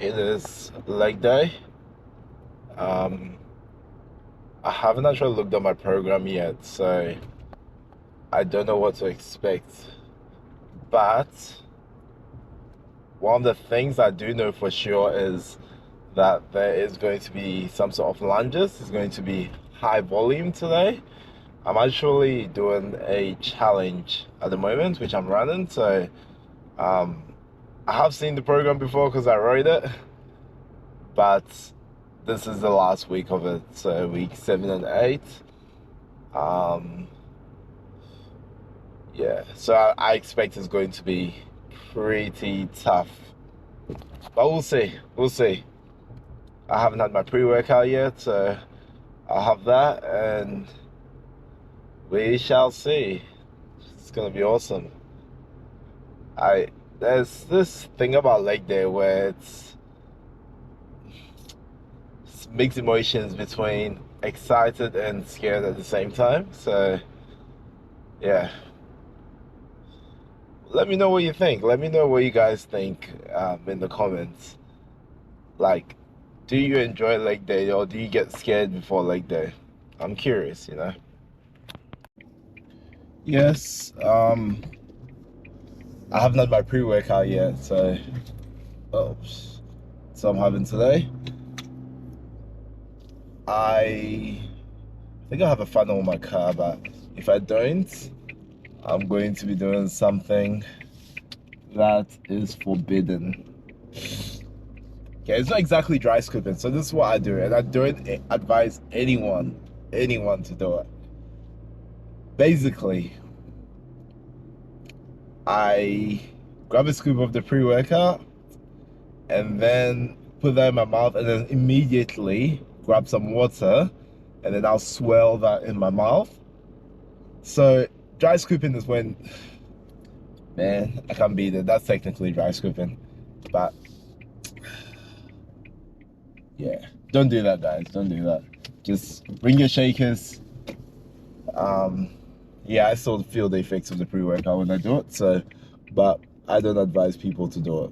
It is leg day. Um, I haven't actually looked at my program yet, so I don't know what to expect. But one of the things I do know for sure is that there is going to be some sort of lunges. It's going to be high volume today. I'm actually doing a challenge at the moment, which I'm running. So um, I have seen the program before because I wrote it, but this is the last week of it, so week 7 and 8. Um, yeah, so I expect it's going to be pretty tough, but we'll see. We'll see. I haven't had my pre-workout yet, so I'll have that, and we shall see. It's gonna be awesome. I There's this thing about leg day where it's mixed emotions between excited and scared at the same time. So yeah, let me know what you think. Let me know what you guys think in the comments. Like, do you enjoy leg day or do you get scared before leg day? I'm curious. Yes, I haven't had my pre-workout yet, so oops. So I'm having today. I think I have a funnel in my car, but if I don't, I'm going to be doing something that is forbidden. Okay, it's not exactly dry scooping, so this is what I do, and I don't advise anyone to do it. Basically, I grab a scoop of the pre-workout and then put that in my mouth, and then immediately grab some water, and then I'll swirl that in my mouth. So dry scooping is when, man, I can't beat it. That's technically dry scooping, but yeah, don't do that, guys. Don't do that. Just bring your shakers. Yeah, I still feel the effects of the pre-workout when I do it, so, but I don't advise people to do it.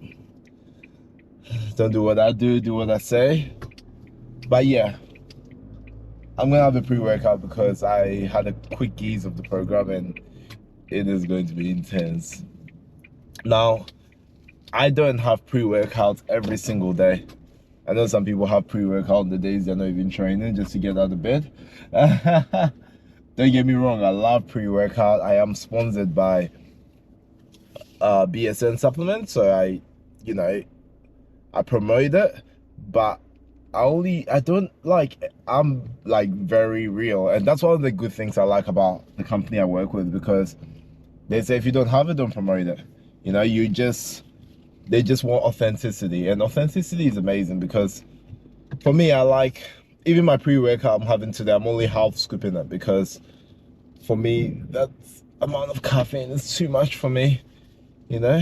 Don't do what I do what I say. But yeah, I'm gonna have a pre-workout because I had a quick gaze of the program and it is going to be intense. Now, I don't have pre-workouts every single day. I know some people have pre-workout on the days they're not even training just to get out of bed. Don't get me wrong, I love pre-workout. I am sponsored by BSN supplements, so I promote it, but I don't like, I'm like very real, and that's one of the good things I like about the company I work with, because they say if you don't have it, don't promote it. They just want authenticity, and authenticity is amazing because for me, I like, even my pre-workout I'm having today, I'm only half scooping it because for me, that amount of caffeine is too much for me, you know?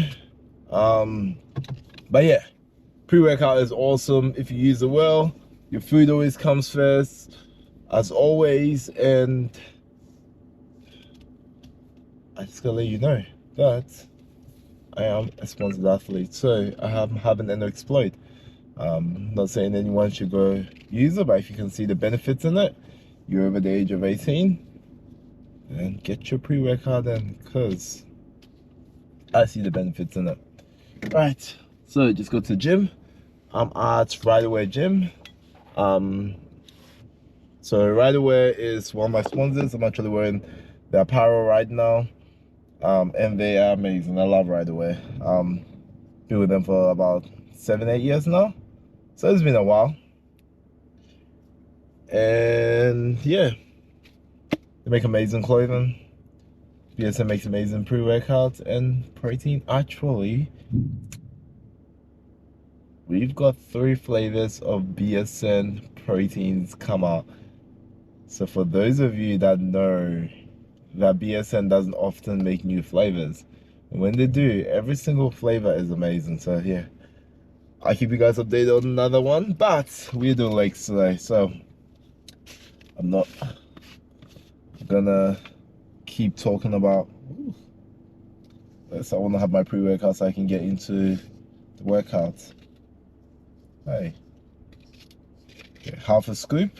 But yeah, pre-workout is awesome if you use it well. Your food always comes first, as always, and I just gotta let you know that I am a sponsored athlete, so I am having an exploit. Not saying anyone should go use it, but if you can see the benefits in it, you're over the age of 18, and get your pre-workout in, because I see the benefits in it. Right, so just go to the gym. I'm at Right Away Gym. So Right Away is one of my sponsors. I'm actually wearing the apparel right now. And they are amazing. I love Right Away. Been with them for about 7-8 years now. So it's been a while. And yeah, they make amazing clothing. BSN makes amazing pre-workouts and protein. Actually, we've got 3 flavors of BSN proteins come out. So for those of you that know that BSN doesn't often make new flavors, when they do, every single flavor is amazing. So yeah, I'll keep you guys updated on another one, but we're doing legs today, so I'm not gonna keep talking about this. I want to have my pre-workout so I can get into the workouts. Hey. Okay, half a scoop.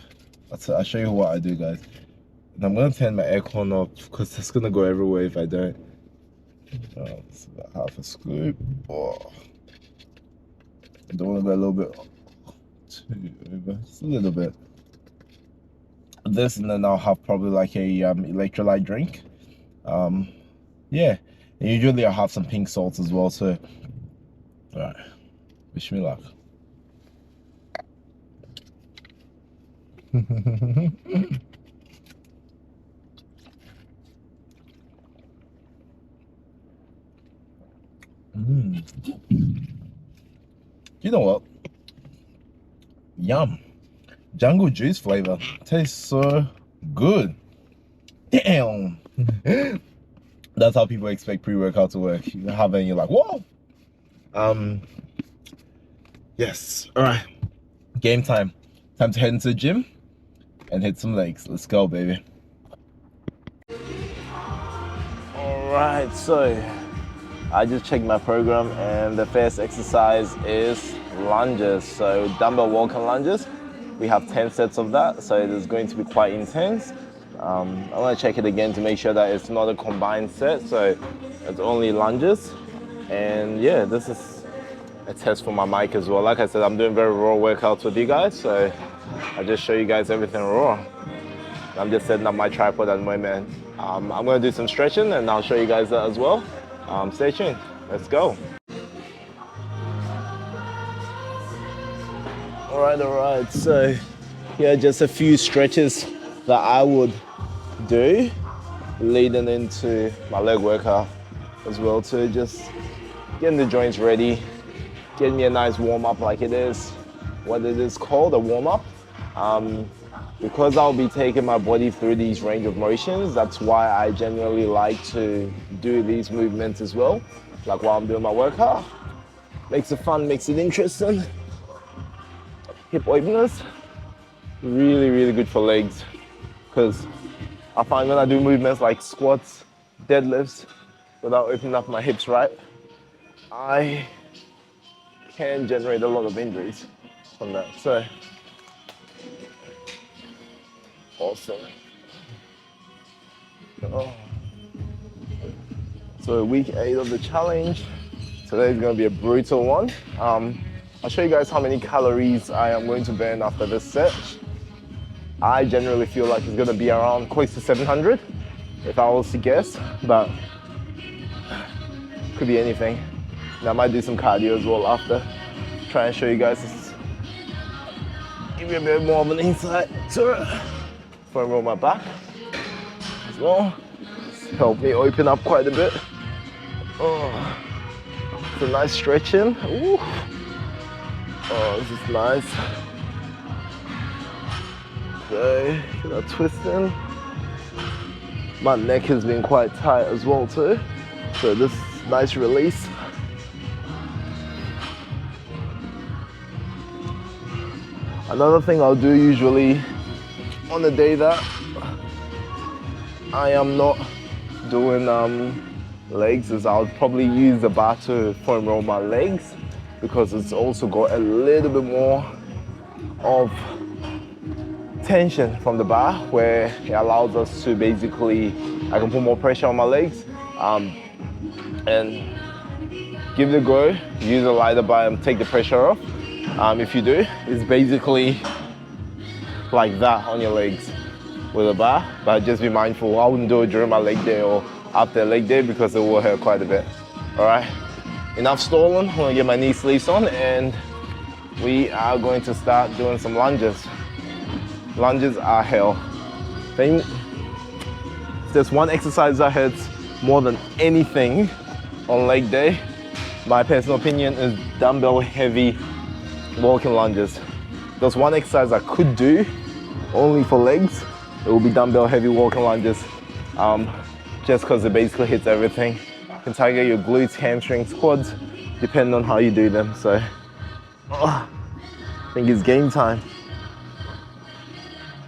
I'll show you what I do, guys. And I'm gonna turn my aircon off because it's gonna go everywhere if I don't. It's about half a scoop. Oh. I don't want to go a little bit too over. Just a little bit. This, and then I'll have probably like a electrolyte drink. Yeah. And usually I'll have some pink salt as well. So, all right. Wish me luck. You know what? Yum. Jungle juice flavor. Tastes so good. Damn. That's how people expect pre-workout to work. You have it and you're like, whoa. Yes. All right. Game time. Time to head into the gym and hit some legs. Let's go, baby. All right. So I just checked my program and the first exercise is lunges. So dumbbell walking lunges. We have 10 sets of that. So it is going to be quite intense. I want to check it again to make sure that it's not a combined set. So it's only lunges. And yeah, this is a test for my mic as well. Like I said, I'm doing very raw workouts with you guys, so I just show you guys everything raw. I'm just setting up my tripod at the moment. I'm gonna do some stretching and I'll show you guys that as well. Stay tuned, let's go. All right, so yeah, just a few stretches that I would do leading into my leg workout as well, to just getting the joints ready, getting me a nice warm-up, like it is what it is called, a warm-up. Because I'll be taking my body through these range of motions, that's why I generally like to do these movements as well, like while I'm doing my workout. Makes it fun, makes it interesting. Hip openers, really, really good for legs, because I find when I do movements like squats, deadlifts, without opening up my hips right, I can generate a lot of injuries from that. So awesome. Oh. So week 8 of the challenge. Today's gonna be a brutal one. I'll show you guys how many calories I am going to burn after this set. I generally feel like it's gonna be around close to 700, if I was to guess, but could be anything. And I might do some cardio as well after. Try and show you guys this. Give you a bit more of an insight to it. Before I roll my back as well. It's helped me open up quite a bit. Oh, it's a nice stretching. Ooh. Oh, this is nice. Okay, that twisting. My neck has been quite tight as well too. So this nice release. Another thing I'll do usually on the day that I am not doing legs is I'll probably use the bar to foam roll my legs, because it's also got a little bit more of tension from the bar, where it allows us to basically, I can put more pressure on my legs and give it a go. Use a lighter bar and take the pressure off. If you do, it's basically like that on your legs with a bar, but just be mindful. I wouldn't do it during my leg day or after leg day, because it will hurt quite a bit. All right, enough stalling. I'm gonna get my knee sleeves on and we are going to start doing some lunges. Lunges are hell. If there's one exercise that hurts more than anything on leg day, my personal opinion is dumbbell heavy walking lunges. There's one exercise I could do only for legs, it will be dumbbell heavy walking lunges. Just because it basically hits everything. You can target your glutes, hamstrings, quads, depending on how you do them. So, I think it's game time.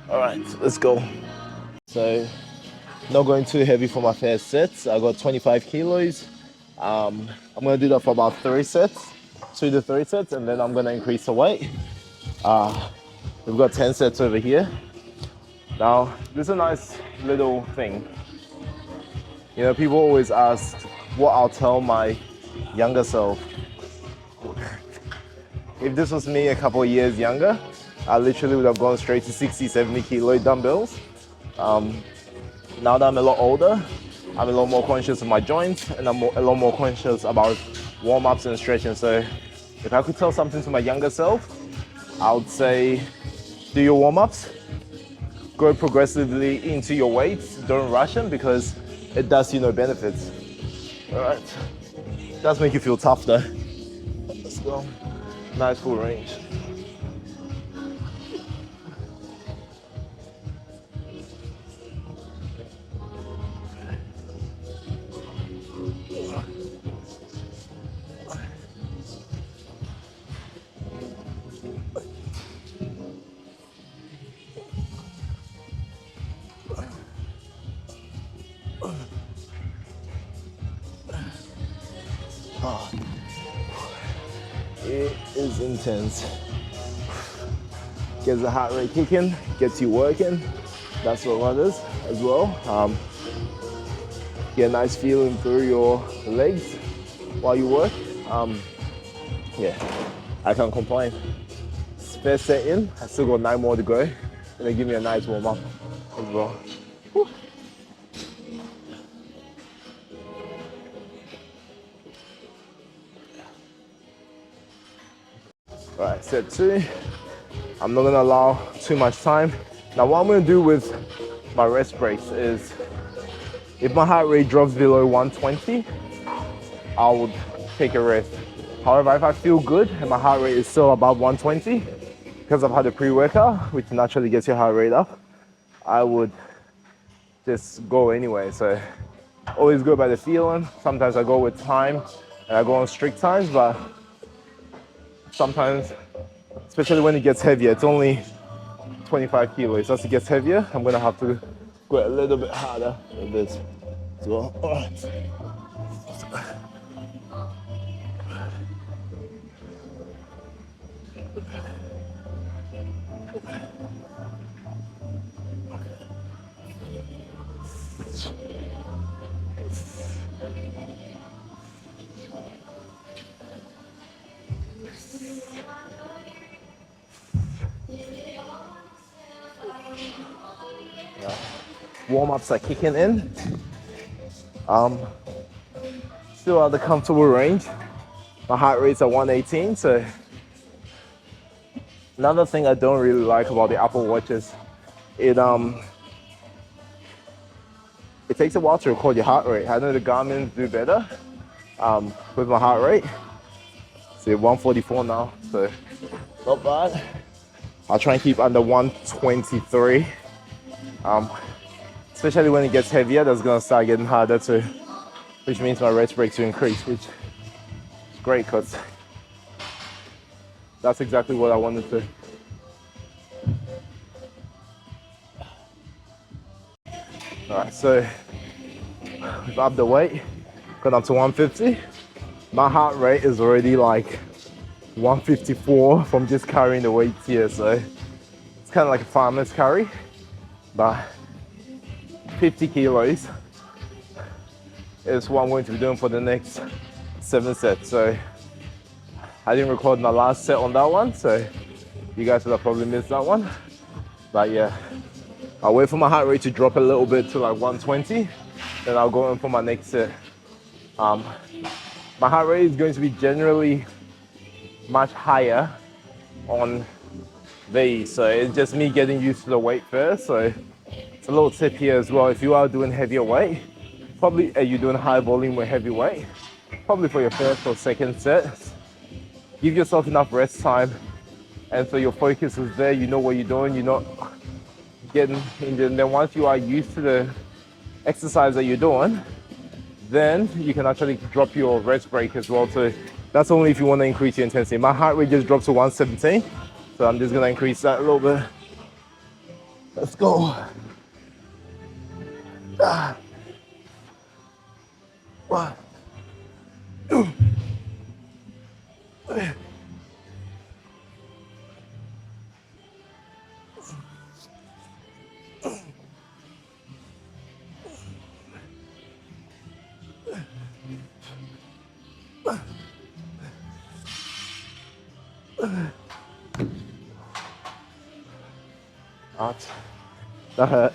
All right, so let's go. So, not going too heavy for my first sets. I got 25 kilos. I'm gonna do that for about 3 sets. 2 to 3 sets, and then I'm gonna increase the weight. We've got 10 sets over here. Now, this is a nice little thing. You know, people always ask what I'll tell my younger self. If this was me a couple of years younger, I literally would have gone straight to 60, 70 kilo dumbbells. Now that I'm a lot older, I'm a lot more conscious of my joints, and I'm a lot more conscious about warm-ups and stretching. So if I could tell something to my younger self, I would say, do your warm-ups, go progressively into your weights, don't rush them because it does you no benefits. All right, it does make you feel tough though. Let's go. Nice full range. It is intense. Gets the heart rate kicking, gets you working. That's what matters as well. Get a nice feeling through your legs while you work. Yeah, I can't complain. First set in, I still got 9 more to go. And they give me a nice warm up as well. Whew. All right, set 2. I'm not gonna allow too much time. Now what I'm gonna do with my rest breaks is, if my heart rate drops below 120, I would take a rest. However, if I feel good and my heart rate is still above 120, because I've had a pre-workout, which naturally gets your heart rate up, I would just go anyway. So always go by the feeling. Sometimes I go with time and I go on strict times, but sometimes, especially when it gets heavier, it's only 25 kilos. As it gets heavier, I'm gonna have to go a little bit harder than this. So, all right. Warm-ups are kicking in. Still at the comfortable range. My heart rate's at 118, so another thing I don't really like about the Apple Watches, it takes a while to record your heart rate. I know the Garmin do better with my heart rate. See, 144 now, so not bad. I'll try and keep under 123. Especially when it gets heavier, that's gonna start getting harder too, which means my rest breaks will increase, which is great because that's exactly what I wanted to. All right, so we've upped the weight, got up to 150. My heart rate is already like 154 from just carrying the weights here, so it's kind of like a farmer's carry, but 50 kilos is what I'm going to be doing for the next 7 sets. So I didn't record my last set on that one, so you guys would have probably missed that one. But yeah, I'll wait for my heart rate to drop a little bit to like 120, then I'll go in for my next set. My heart rate is going to be generally much higher on these, so it's just me getting used to the weight first. So it's a little tip here as well. If you are doing heavier weight, probably you're doing high volume with heavy weight, probably for your first or second set, give yourself enough rest time, and so your focus is there. You know what you're doing. You're not getting injured. And then once you are used to the exercise that you're doing, then you can actually drop your rest break as well. So that's only if you want to increase your intensity. My heart rate just dropped to 117, so I'm just gonna increase that a little bit. Let's go. 1, 2, 3, Ouch. That hurt.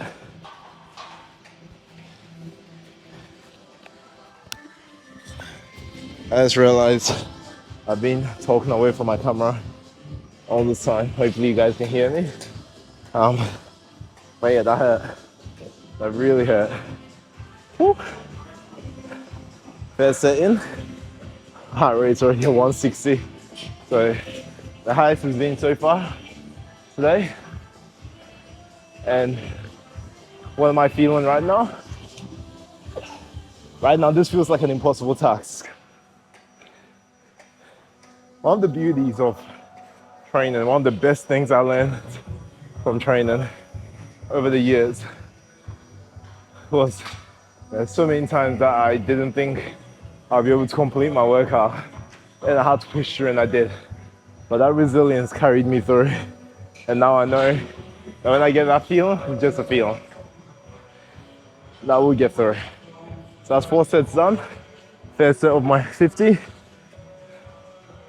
I just realized I've been talking away from my camera all this time. Hopefully you guys can hear me. But yeah, that hurt. That really hurt. Woo. First set in. Heart rate's already at 160. So the highest has been so far today. And what am I feeling right now? Right now, this feels like an impossible task. One of the beauties of training, one of the best things I learned from training over the years was there's so many times that I didn't think I'll be able to complete my workout, and I had to push through, and I did. But that resilience carried me through, and now I know that when I get that feeling, it's just a feeling. That will get through. So that's 4 sets done. First set of my 50.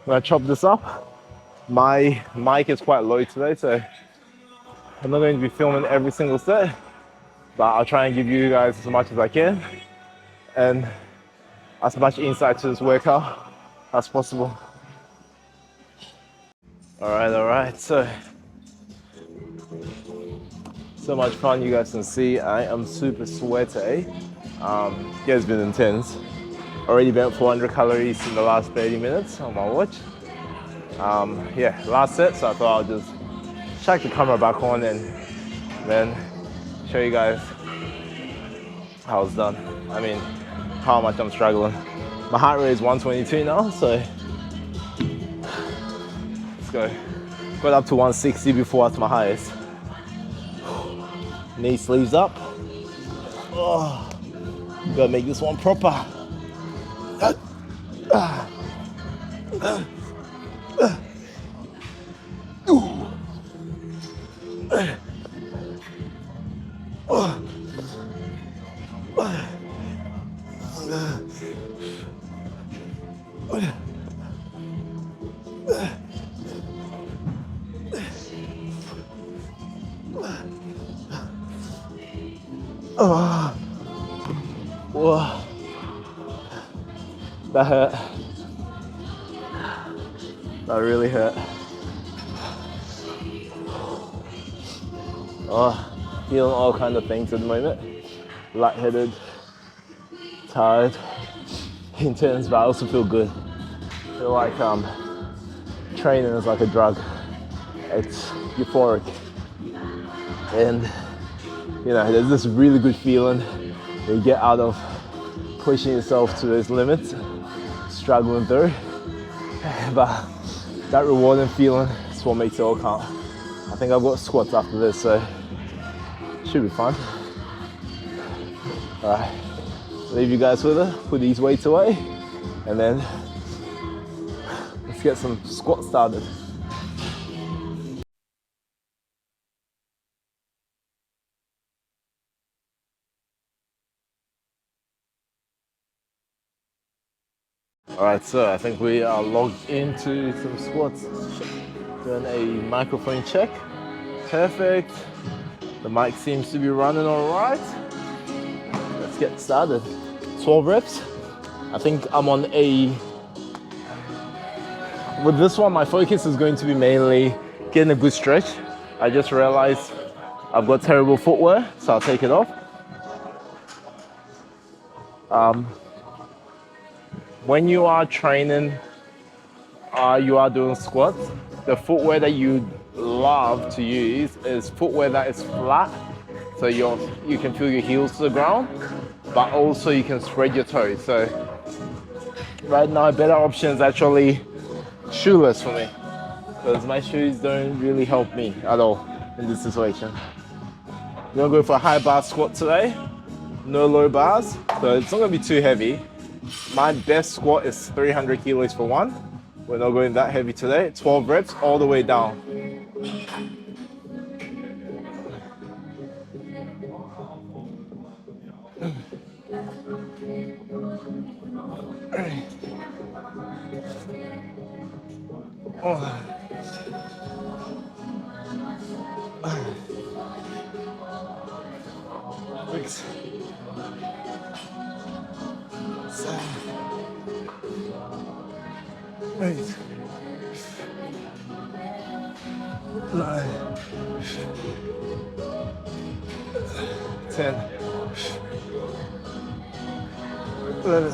When I chop this up, my mic is quite low today, so I'm not going to be filming every single set, but I'll try and give you guys as much as I can and as much insight to this workout as possible. All right, so much fun. You guys can see I am super sweaty. Yeah, it's been intense. Already burnt 400 calories in the last 30 minutes on my watch. Yeah, last set, so I thought I'll just check the camera back on and then show you guys how it's done. I mean, how much I'm struggling. My heart rate is 122 now, so let's go. Got up to 160 before at my highest. Knee sleeves up. Oh, gotta make this one proper. Whoa. That hurt. That really hurt. Oh, feeling all kinds of things at the moment. Lightheaded, tired, intense, but I also feel good. I feel like training is like a drug. It's euphoric. And you know, there's this really good feeling when you get out of pushing yourself to those limits, struggling through. But that rewarding feeling is what makes it all count. I think I've got squats after this, so it should be fun. All right, leave you guys with it, put these weights away, and then let's get some squats started. All right, so I think we are logged into some squats. Doing a microphone check. Perfect. The mic seems to be running all right. Let's get started. 12 reps. I think I'm on with this one, my focus is going to be mainly getting a good stretch. I just realized I've got terrible footwear, so I'll take it off. When you are training, you are doing squats, the footwear that you love to use is footwear that is flat, so you can feel your heels to the ground, but also you can spread your toes. So right now, a better option is actually shoeless for me, because my shoes don't really help me at all in this situation. We're gonna go for a high bar squat today, no low bars, so it's not gonna be too heavy. My best squat is 300 kilos for one. We're not going that heavy today. 12 reps all the way down. 6, 7, 8, 9, 10, 11,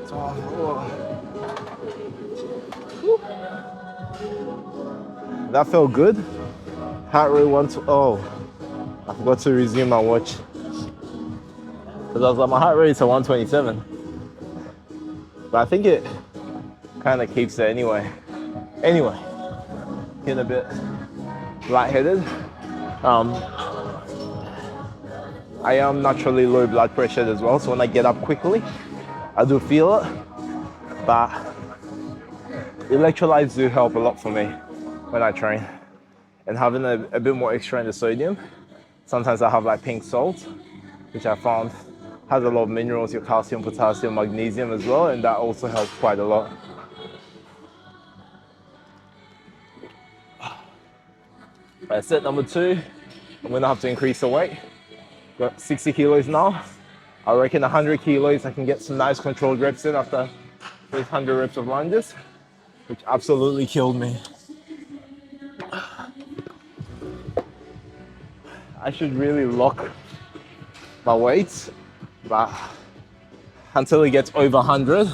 12. That felt good. Heart rate 120. Oh, I forgot to resume my watch. Because I was like, my heart rate is at 127. But I think it kind of keeps it anyway. Anyway, getting a bit lightheaded. I am naturally low blood pressure as well, so when I get up quickly, I do feel it. But electrolytes do help a lot for me when I train. And having a bit more extra in the sodium. Sometimes I have like pink salt, which I found has a lot of minerals, your calcium, potassium, magnesium as well, and that also helps quite a lot. Right, set number 2, I'm gonna have to increase the weight. Got 60 kilos now. I reckon 100 kilos, I can get some nice controlled reps in after 100 reps of lunges, which absolutely killed me. I should really lock my weights, but until it gets over 100,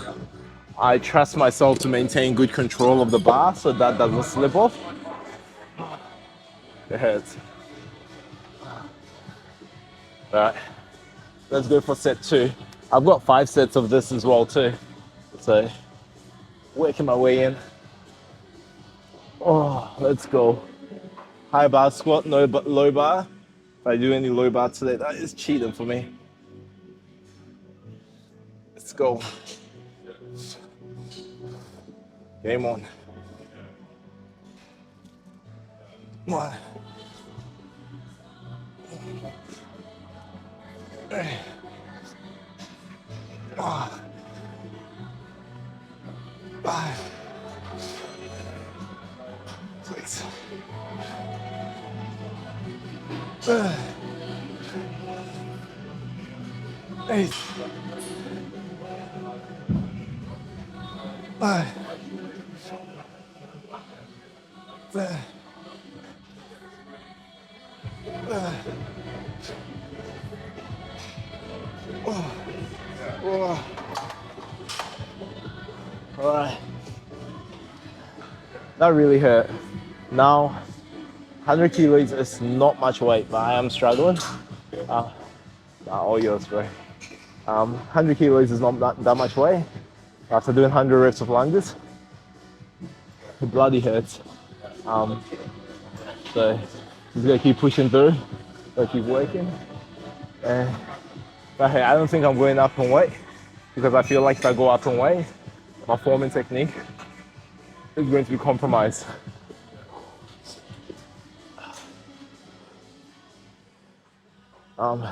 I trust myself to maintain good control of the bar so that doesn't slip off. It hurts. All right, let's go for set 2. I've got 5 sets of this as well too. So, working my way in. Oh, let's go. High bar squat, no low bar. If I do any low bar today, that is cheating for me. Let's go. Game on. 1. 5, 6, 8, 5, 7, 8. All right. That really hurt. Now, 100 kilos is not much weight, but I am struggling. All yours, bro. 100 kilos is not that much weight. After doing 100 reps of lunges, it bloody hurts. So, just gotta keep pushing through, gotta keep working. But hey, I don't think I'm going up in weight because I feel like if I go up in weight, my form and technique is going to be compromised. Um,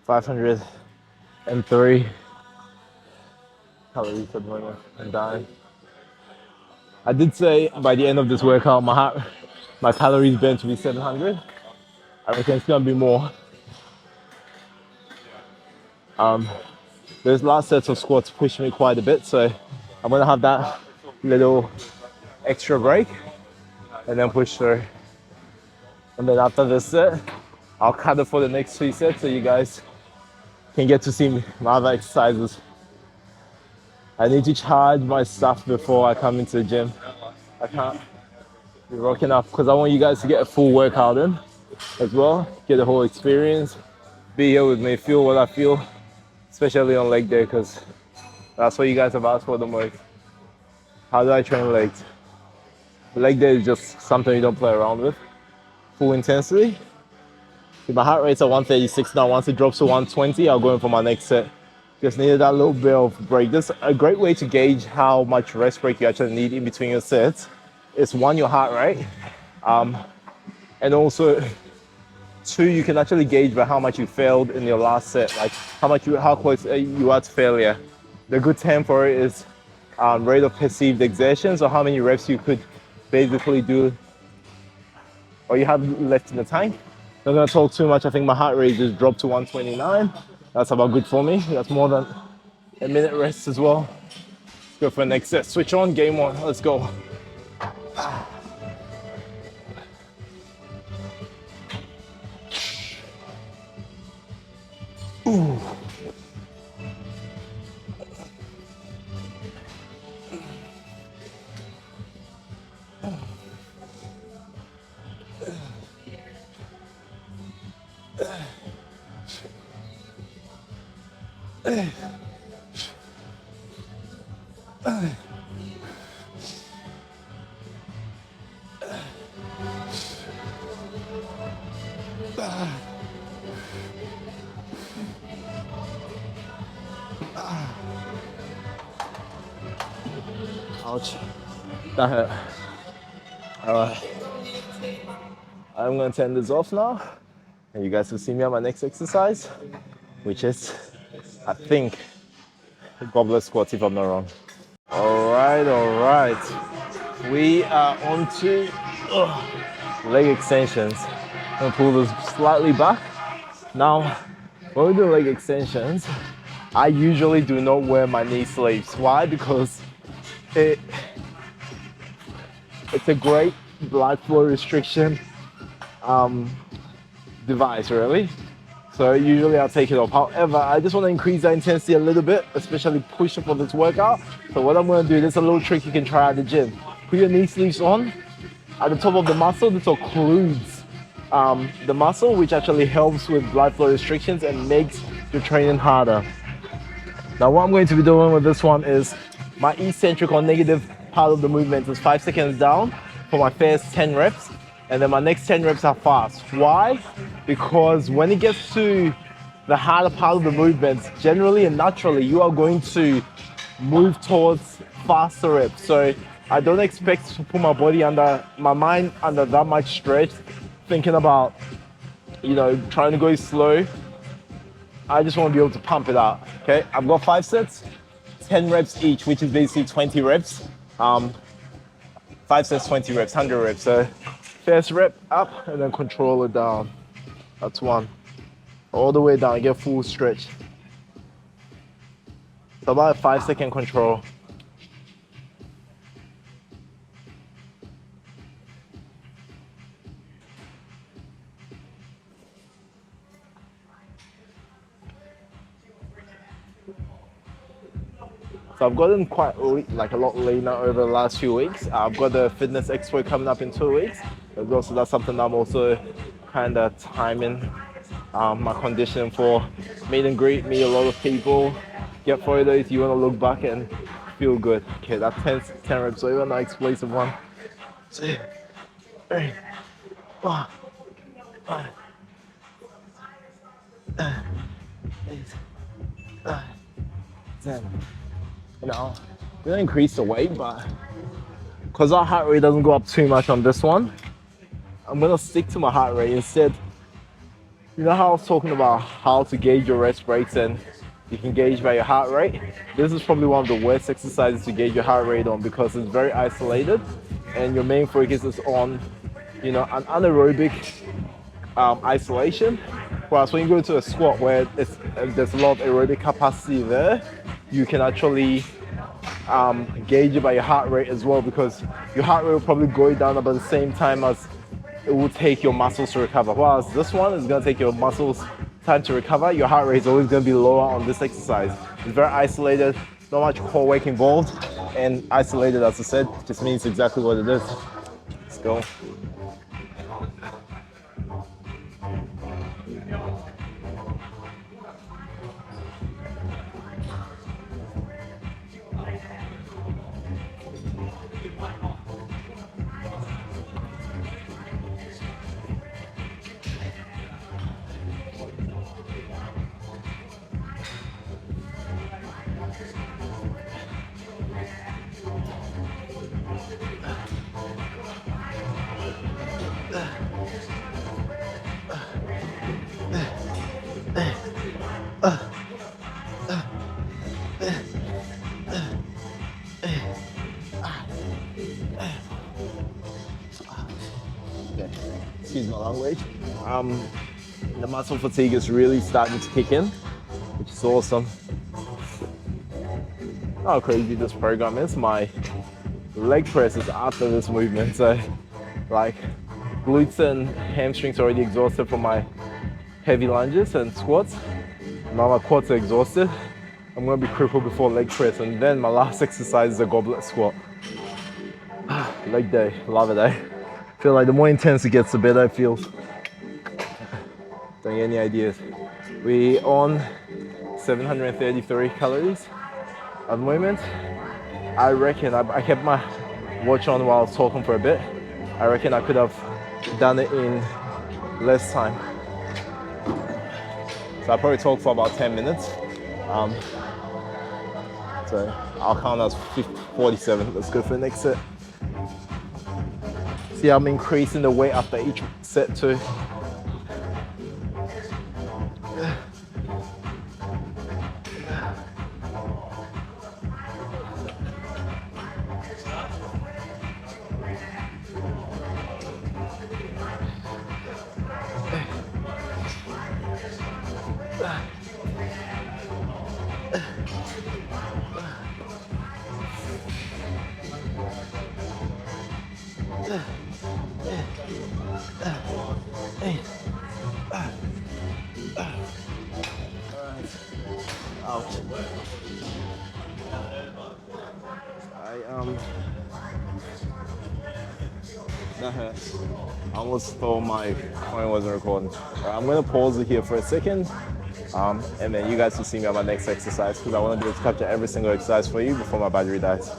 503 calories at the moment. I'm dying. I did say by the end of this workout, my calories burn to be 700. I reckon it's gonna be more. Those last sets of squats pushed me quite a bit, so I'm gonna have that little extra break and then push through. And then after this set, I'll cut it for the next 3 sets so you guys can get to see my other exercises. I need to charge my stuff before I come into the gym. I can't be rocking up because I want you guys to get a full workout in as well, get the whole experience, be here with me, feel what I feel, especially on leg day, because that's what you guys have asked for the most. How do I train legs? Leg day is just something you don't play around with. Full intensity. See, my heart rate's at 136 now. Once it drops to 120, I'll go in for my next set. Just needed that little bit of break. This is a great way to gauge how much rest break you actually need in between your sets. It's 1, your heart rate, and also 2, you can actually gauge by how much you failed in your last set, like how close you are to failure. The good term for it is rate of perceived exertion, so how many reps you could basically do or you have left in the tank. Not gonna talk too much. I think my heart rate just dropped to 129. That's about good for me. That's more than a minute rest as well. Let's go for the next set. Switch on, game on. Let's go. Ooh. Ouch. That hurt. Alright. I'm gonna turn this off now. And you guys will see me on my next exercise, which is, I think, goblet squats if I'm not wrong. Alright. We are on to leg extensions. I'm gonna pull this slightly back. Now, when we do leg extensions, I usually do not wear my knee sleeves. Why? Because it's a great blood flow restriction device, really. So usually I'll take it off. However, I just want to increase the intensity a little bit, especially push for this workout. So what I'm going to do, there's a little trick you can try at the gym. Put your knee sleeves on at the top of the muscle. This occludes the muscle, which actually helps with blood flow restrictions and makes your training harder. Now what I'm going to be doing with this one is my eccentric or negative part of the movement is 5 seconds down for my first 10 reps. And then my next 10 reps are fast. Why? Because when it gets to the harder part of the movement, generally and naturally, you are going to move towards faster reps. So I don't expect to put my mind under that much stress, thinking about, trying to go slow. I just want to be able to pump it out, okay? I've got 5 sets, 10 reps each, which is basically 20 reps. 5 sets, 20 reps, 100 reps. So first rep up and then control it down. That's one. All the way down, get full stretch. So about a 5-second control. So I've gotten quite a lot leaner over the last few weeks. I've got the fitness expo coming up in 2 weeks as well, so that's something I'm also kind of timing my conditioning for. Meet and greet, meet a lot of people, get photos. You want to look back and feel good. Okay, that's 10 reps over, now explosive 1, 2, 3, 4, 5, 8, 9, 10. Now, we're gonna increase the weight, but because our heart rate doesn't go up too much on this one, I'm gonna stick to my heart rate instead. You know how I was talking about how to gauge your rest breaks and you can gauge by your heart rate? This is probably one of the worst exercises to gauge your heart rate on because it's very isolated and your main focus is on, an anaerobic isolation. Whereas when you go to a squat where there's a lot of aerobic capacity there, you can actually gauge it by your heart rate as well, because your heart rate will probably go down about the same time as it will take your muscles to recover. Whereas this one is going to take your muscles time to recover. Your heart rate is always going to be lower on this exercise. It's very isolated, not much core work involved, and isolated, as I said, just means exactly what it is. Let's go. week. The muscle fatigue is really starting to kick in, which is awesome. How crazy this program is. My leg press is after this movement, so like glutes and hamstrings are already exhausted from my heavy lunges and squats. Now my quads are exhausted. I'm gonna be crippled before leg press, and then my last exercise is a goblet squat. Leg day, love it, eh? I feel like the more intense it gets, the better it feels. Don't get any ideas. We on 733 calories at the moment. I reckon I kept my watch on while I was talking for a bit. I reckon I could have done it in less time. So I probably talked for about 10 minutes. So I'll count as 47. Let's go for the next set. See, I'm increasing the weight after each set too. That hurts. I almost thought my coin wasn't recording. I'm gonna pause it here for a second, and then you guys will see me on my next exercise, because I want to be able to capture every single exercise for you before my battery dies.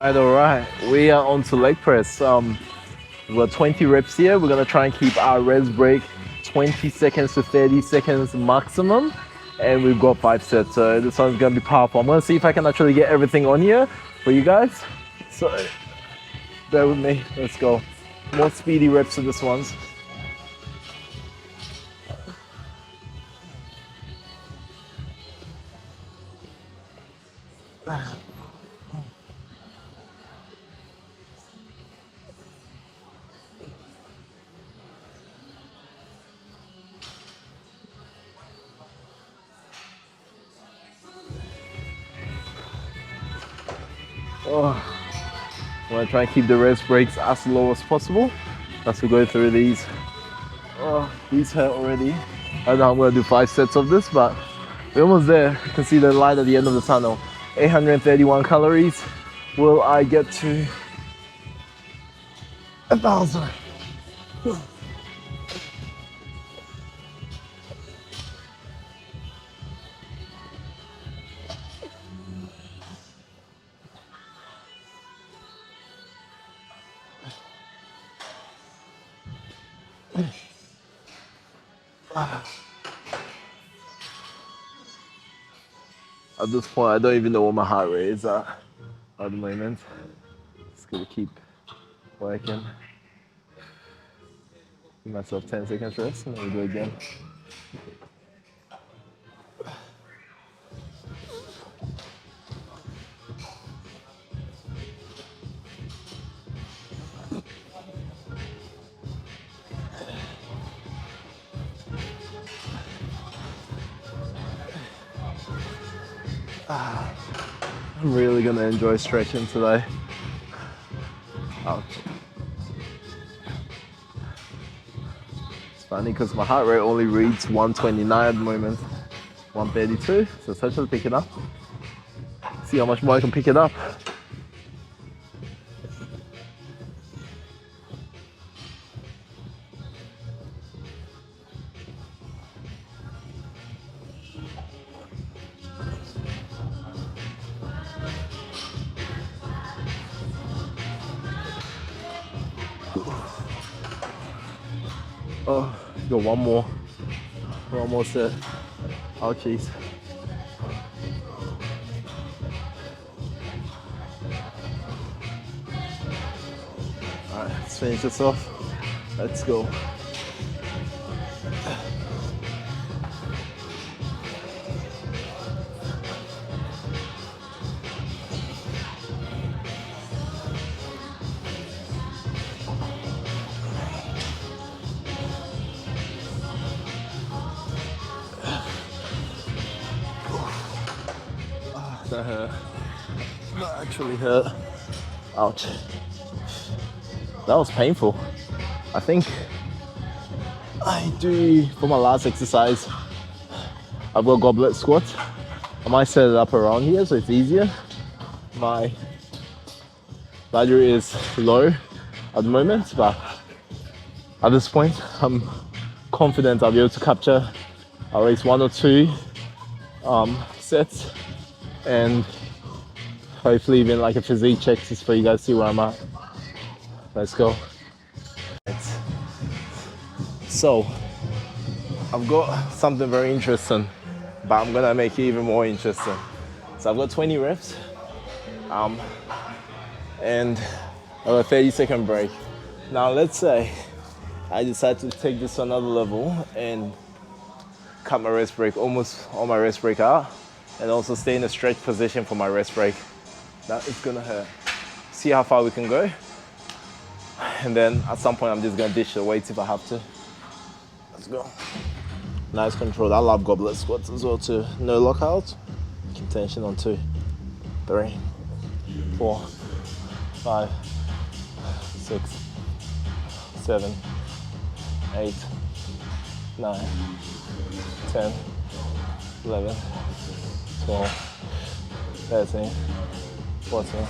Alright, we are on to leg press. We've got 20 reps here. We're gonna try and keep our res break 20 seconds to 30 seconds maximum, and we've got 5 sets, so this one's gonna be powerful. I'm gonna see if I can actually get everything on here for you guys, so bear with me. Let's go. More speedy reps for this ones. I'm gonna try and keep the rest breaks as low as possible as we go through these. These hurt already. I know I'm gonna do 5 sets of this, but we're almost there. You can see the light at the end of the tunnel. 831 calories. Will I get to 1,000? At this point, I don't even know what my heart rate is at the moment. Just gonna keep working. Give myself 10 seconds rest and then we go again. I'm really gonna enjoy stretching today. Ouch. It's funny because my heart rate only reads 129 at the moment, 132, so it's actually picking up. See how much more I can pick it up. Got one more set. Oh jeez. Alright, let's finish this off. Let's go. That hurt. That actually hurt. Ouch. That was painful. I think I do, for my last exercise, I've got goblet squat. I might set it up around here so it's easier. My ladder is low at the moment, but at this point, I'm confident I'll be able to capture at least 1 or 2 sets, and hopefully even like a physique check just for you guys to see where I'm at. Let's go. So, I've got something very interesting, but I'm gonna make it even more interesting. So I've got 20 reps, and I have a 30-second break. Now let's say I decide to take this to another level and cut my rest break, almost all my rest break out, and also stay in a stretch position for my rest break. That is gonna hurt. See how far we can go, and then at some point I'm just gonna ditch the weights if I have to. Let's go. Nice control. I love goblet squats as well too. No lockouts. Keep tension on 2, 3, 4, 5, 6, 7, 8, 9, 10, 11, 12, 13, 14,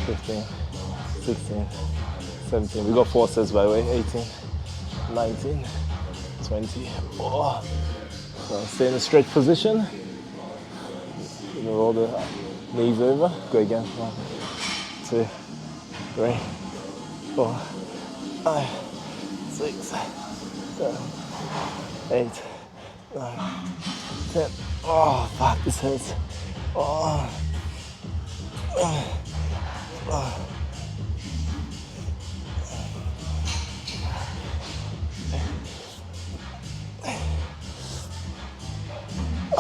15, 16, 17. We got 4 sets by the way. 18, 19, 20. Oh. So stay in a stretch position. Roll the knees over. Go again. 1, 2, 3, 4, 5, 6, 7, 8, 9, 10. Oh, fuck, this hurts. Oh.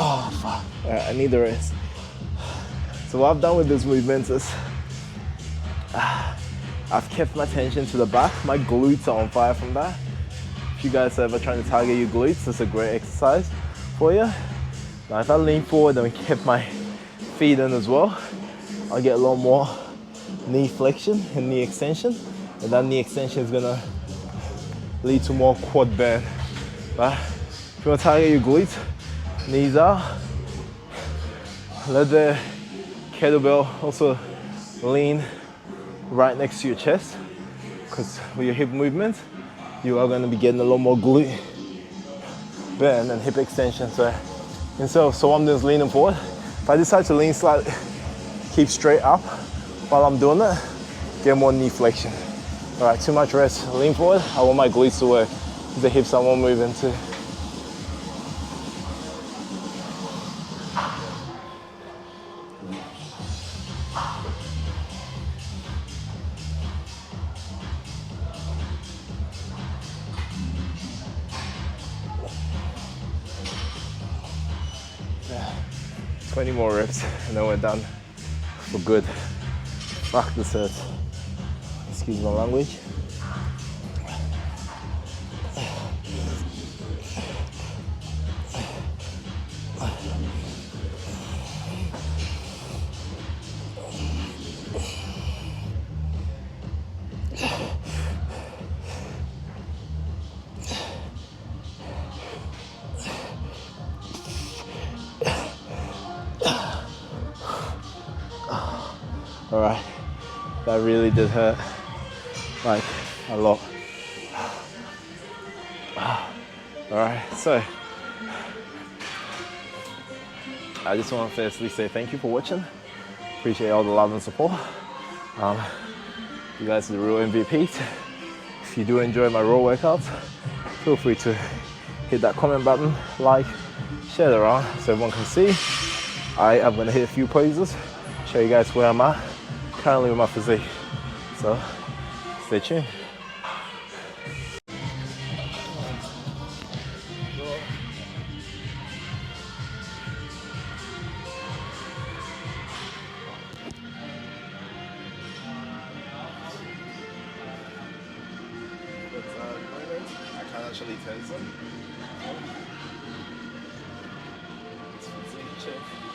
Oh, fuck. Alright, I need the rest. So what I've done with this movement is I've kept my tension to the back. My glutes are on fire from that. If you guys are ever trying to target your glutes, it's a great exercise for you. Now if I lean forward and kept my feet in as well, I'll get a lot more knee flexion and knee extension. And that knee extension is gonna lead to more quad bend. But if you want to target your glutes, knees out. Let the kettlebell also lean right next to your chest, because with your hip movement, you are going to be getting a lot more glute bend and hip extension. So what I'm doing is leaning forward. If I decide to lean slightly, keep straight up while I'm doing it, get more knee flexion. All right, too much rest. Lean forward. I want my glutes to work. The hips I want to move into. Yeah, 20 more reps and then we're done for good. Fuck, this hurts. Excuse my language. All right, that really did hurt, like a lot. All right, so I just want to firstly say thank you for watching. Appreciate all the love and support. You guys are the real MVPs. If you do enjoy my raw workouts, feel free to hit that comment button, like, share it around so everyone can see. I am going to hit a few poses, show you guys where I'm at currently with my physique. So stay tuned. I can't actually tense them. It's physique check.